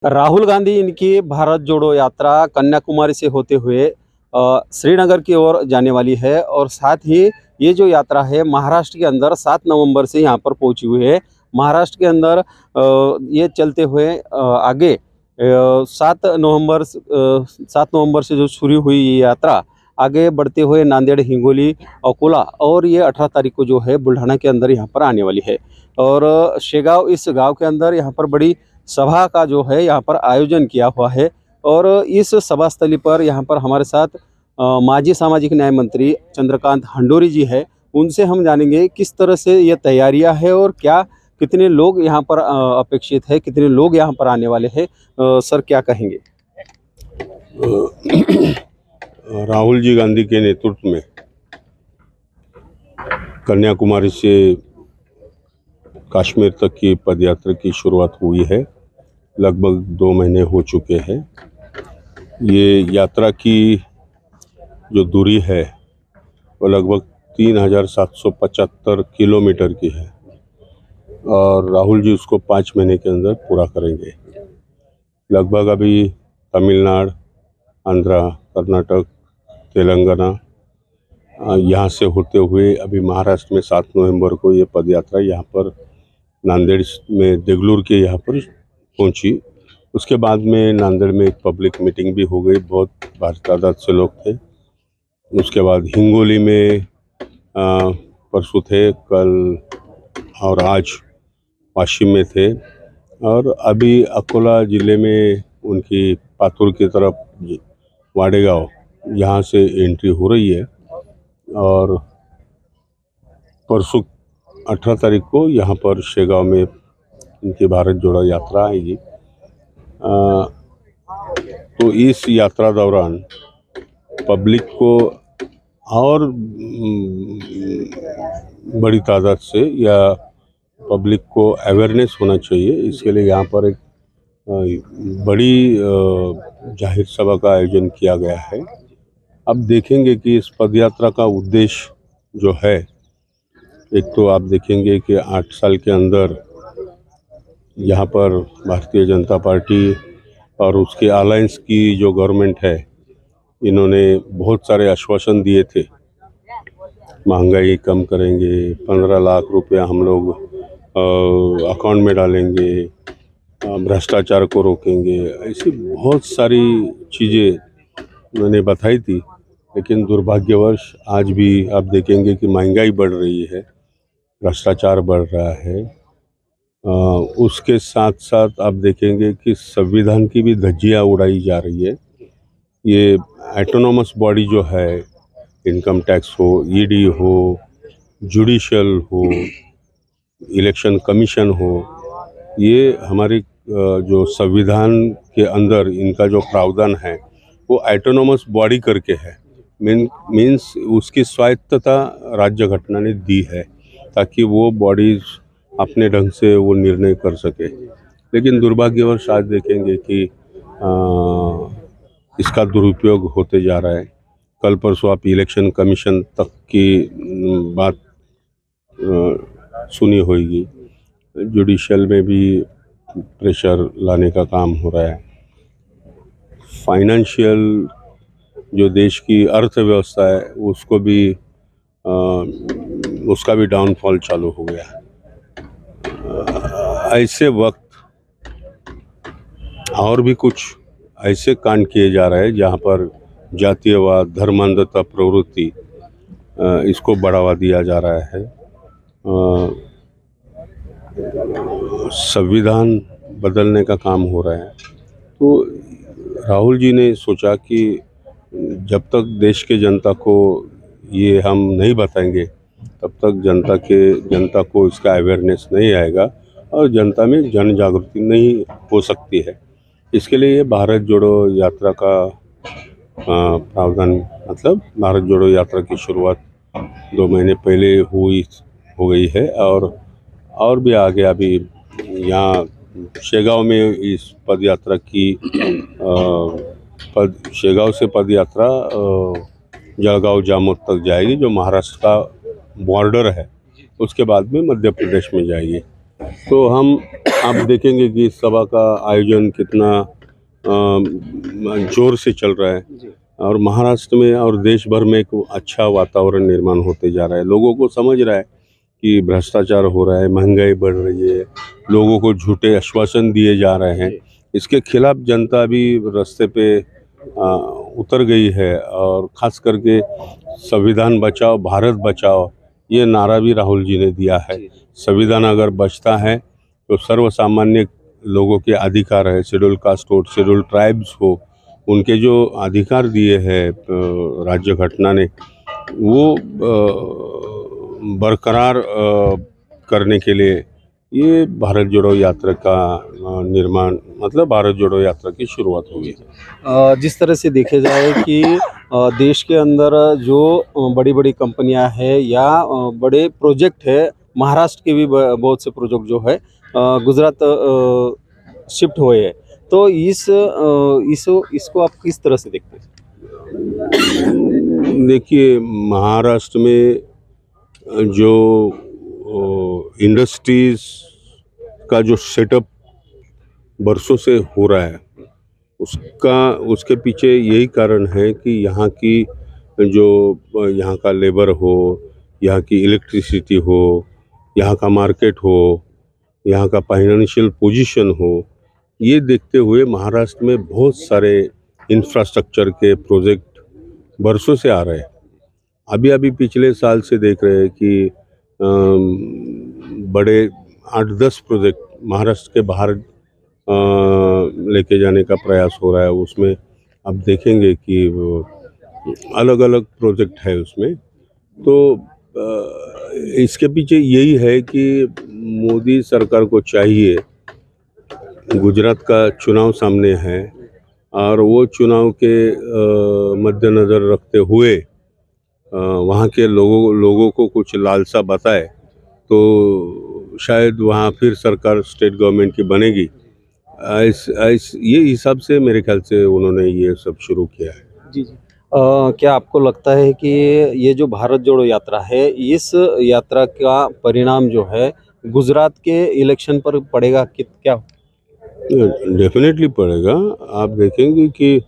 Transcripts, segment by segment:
राहुल गांधी इनकी भारत जोड़ो यात्रा कन्याकुमारी से होते हुए श्रीनगर की ओर जाने वाली है और साथ ही ये जो यात्रा है महाराष्ट्र के अंदर 7 नवंबर से यहाँ पर पहुंची हुई है। महाराष्ट्र के अंदर ये चलते हुए आगे 7 नवंबर से जो शुरू हुई ये यात्रा आगे बढ़ते हुए नांदेड़, हिंगोली, अकोला और ये 18 तारीख को जो है बुल्ढाना के अंदर यहाँ पर आने वाली है। और शेगांव, इस गांव के अंदर यहाँ पर बड़ी सभा का जो है यहाँ पर आयोजन किया हुआ है। और इस सभा स्थली पर यहाँ पर हमारे साथ माजी सामाजिक न्याय मंत्री चंद्रकांत हंडोरी जी है। उनसे हम जानेंगे किस तरह से ये तैयारियां है और क्या कितने लोग यहाँ पर अपेक्षित है, कितने लोग यहाँ पर आने वाले हैं। सर क्या कहेंगे? राहुल जी गांधी के नेतृत्व में कन्याकुमारी से कश्मीर तक की पदयात्रा की शुरुआत हुई है। लगभग 2 महीने हो चुके हैं। ये यात्रा की जो दूरी है वो लगभग 3775 किलोमीटर की है और राहुल जी उसको 5 महीने के अंदर पूरा करेंगे। लगभग अभी तमिलनाडु, आंध्रा, कर्नाटक, तेलंगाना यहाँ से होते हुए अभी महाराष्ट्र में 7 नवंबर को ये पदयात्रा यहाँ पर नांदेड़ में देगलूर के यहाँ पर पहुँची। उसके बाद में नांदेड़ में एक पब्लिक मीटिंग भी हो गई, बहुत भारी तादाद से लोग थे। उसके बाद हिंगोली में परसों थे, कल और आज वाशिम में थे और अभी अकोला ज़िले में उनकी पातुर की तरफ वाडेगांव यहाँ से एंट्री हो रही है और परसों 18 तारीख को यहाँ पर शेगांव में इनकी भारत जोड़ो यात्रा आएगी। तो इस यात्रा दौरान पब्लिक को और बड़ी तादाद से या पब्लिक को अवेयरनेस होना चाहिए, इसके लिए यहाँ पर एक बड़ी जाहिर सभा का आयोजन किया गया है। अब देखेंगे कि इस पदयात्रा का उद्देश्य जो है, एक तो आप देखेंगे कि 8 साल के अंदर यहाँ पर भारतीय जनता पार्टी और उसके अलायंस की जो गवर्नमेंट है, इन्होंने बहुत सारे आश्वासन दिए थे। महंगाई कम करेंगे, 15 लाख रुपया हम लोग अकाउंट में डालेंगे, भ्रष्टाचार को रोकेंगे, ऐसी बहुत सारी चीज़ें उन्होंने बताई थी। लेकिन दुर्भाग्यवश आज भी आप देखेंगे कि महंगाई बढ़ रही है, भ्रष्टाचार बढ़ रहा है। उसके साथ साथ आप देखेंगे कि संविधान की भी धज्जियाँ उड़ाई जा रही है। ये ऑटोनॉमस बॉडी जो है, इनकम टैक्स हो, ईडी हो, जुडिशियल हो, इलेक्शन कमीशन हो, ये हमारे जो संविधान के अंदर इनका जो प्रावधान है वो ऑटोनॉमस बॉडी करके है। मीन्स उसकी स्वायत्तता राज्य घटना ने दी है ताकि वो बॉडीज अपने ढंग से वो निर्णय कर सके। लेकिन दुर्भाग्यवश आज देखेंगे कि इसका दुरुपयोग होते जा रहा है। कल परसों आप इलेक्शन कमीशन तक की बात सुनी होगी। जुडिशियल में भी प्रेशर लाने का काम हो रहा है। फाइनेंशियल जो देश की अर्थव्यवस्था है उसको भी उसका भी डाउनफॉल चालू हो गया। ऐसे वक्त और भी कुछ ऐसे कांड किए जा रहे हैं जहाँ पर जातीयवाद, धर्मांधता प्रवृत्ति इसको बढ़ावा दिया जा रहा है। संविधान बदलने का काम हो रहा है। तो राहुल जी ने सोचा कि जब तक देश के जनता को ये हम नहीं बताएंगे तब तक जनता को इसका अवेयरनेस नहीं आएगा और जनता में जन जागृति नहीं हो सकती है। इसके लिए ये भारत जोड़ो यात्रा का प्रावधान, मतलब भारत जोड़ो यात्रा की शुरुआत 2 महीने पहले हो गई है और भी आगे अभी यहाँ शेगांव में इस पदयात्रा की शेगांव से पदयात्रा जलगांव जामोद तक जाएगी, जो महाराष्ट्र का बॉर्डर है। उसके बाद में मध्य प्रदेश में जाएगी। तो हम आप देखेंगे कि इस सभा का आयोजन कितना जोर से चल रहा है जी और महाराष्ट्र में और देश भर में एक अच्छा वातावरण निर्माण होते जा रहा है। लोगों को समझ रहा है कि भ्रष्टाचार हो रहा है, महंगाई बढ़ रही है, लोगों को झूठे आश्वासन दिए जा रहे हैं। इसके खिलाफ जनता भी रास्ते पे उतर गई है और ख़ास करके संविधान बचाओ भारत बचाओ ये नारा भी राहुल जी ने दिया है। संविधान अगर बचता है तो सर्वसामान्य लोगों के अधिकार है, शेड्यूल कास्ट हो, शेड्यूल ट्राइब्स हो, उनके जो अधिकार दिए हैं राज्य घटना ने वो बरकरार करने के लिए ये भारत जोड़ो यात्रा का निर्माण मतलब भारत जोड़ो यात्रा की शुरुआत हुई है। जिस तरह से देखे जाए कि देश के अंदर जो बड़ी-बड़ी कंपनियां हैं या बड़े प्रोजेक्ट है, महाराष्ट्र के भी बहुत से प्रोजेक्ट जो है गुजरात शिफ्ट हुए हैं। तो इसको आप किस तरह से देखते हैं? देखिए महाराष्ट्र में जो इंडस्ट्रीज का जो सेटअप बरसों से हो रहा है उसके पीछे यही कारण है कि यहाँ की जो यहाँ का लेबर हो, यहाँ की इलेक्ट्रिसिटी हो, यहाँ का मार्केट हो, यहाँ का फाइनेंशियल पोजीशन हो, ये देखते हुए महाराष्ट्र में बहुत सारे इंफ्रास्ट्रक्चर के प्रोजेक्ट बरसों से आ रहे हैं। अभी पिछले साल से देख रहे हैं कि बड़े 8-10 प्रोजेक्ट महाराष्ट्र के बाहर लेके जाने का प्रयास हो रहा है। उसमें आप देखेंगे कि वो अलग अलग प्रोजेक्ट है उसमें। तो इसके पीछे यही है कि मोदी सरकार को चाहिए, गुजरात का चुनाव सामने है और वो चुनाव के मद्देनज़र रखते हुए वहाँ के लोगों को कुछ लालसा बताए तो शायद वहाँ फिर सरकार स्टेट गवर्नमेंट की बनेगी। ये हिसाब से मेरे ख्याल से उन्होंने ये सब शुरू किया है। जी क्या आपको लगता है कि ये जो भारत जोड़ो यात्रा है, इस यात्रा का परिणाम जो है गुजरात के इलेक्शन पर पड़ेगा कि क्या? डेफिनेटली पड़ेगा। आप देखेंगे कि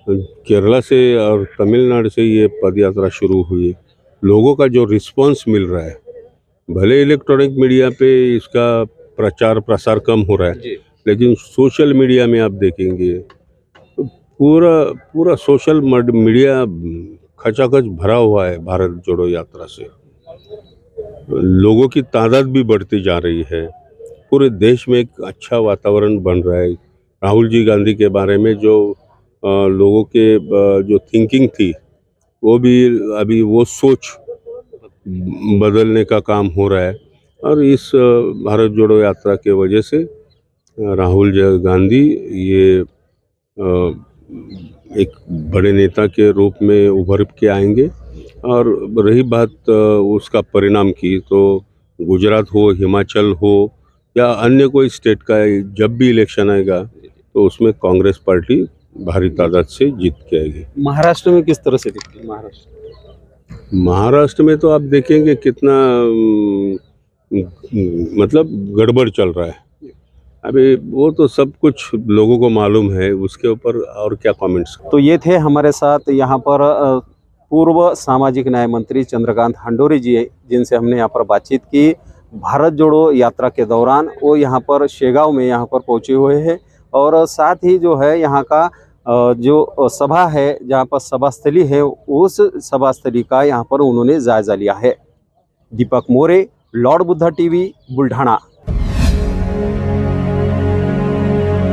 केरला से और तमिलनाडु से ये पद यात्रा शुरू हुई, लोगों का जो रिस्पांस मिल रहा है, भले इलेक्ट्रॉनिक मीडिया पे इसका प्रचार प्रसार कम हो रहा है, लेकिन सोशल मीडिया में आप देखेंगे तो पूरा सोशल मीडिया खचाखच भरा हुआ है भारत जोड़ो यात्रा से। लोगों की तादाद भी बढ़ती जा रही है, पूरे देश में एक अच्छा वातावरण बन रहा है। राहुल जी गांधी के बारे में जो लोगों के जो थिंकिंग थी वो भी अभी वो सोच बदलने का काम हो रहा है और इस भारत जोड़ो यात्रा के वजह से राहुल जी गांधी ये एक बड़े नेता के रूप में उभर के आएंगे। और रही बात उसका परिणाम की, तो गुजरात हो, हिमाचल हो या अन्य कोई स्टेट का जब भी इलेक्शन आएगा तो उसमें कांग्रेस पार्टी भारी तादाद से जीत के आएगी। महाराष्ट्र में किस तरह से दिखती है? महाराष्ट्र में तो आप देखेंगे कितना मतलब गड़बड़ चल रहा है। अभी वो तो सब कुछ लोगों को मालूम है, उसके ऊपर और क्या कमेंट्स। तो ये थे हमारे साथ यहाँ पर पूर्व सामाजिक न्याय मंत्री चंद्रकांत हंडोरी जी, जिनसे हमने यहाँ पर बातचीत की। भारत जोड़ो यात्रा के दौरान वो यहाँ पर शेगांव में यहाँ पर पहुँचे हुए हैं और साथ ही जो है यहाँ का जो सभा है, जहाँ पर सभास्थली है, उस सभास्थली का यहाँ पर उन्होंने जायजा लिया है। Deepak More, Lord Buddha TV, Buldhana.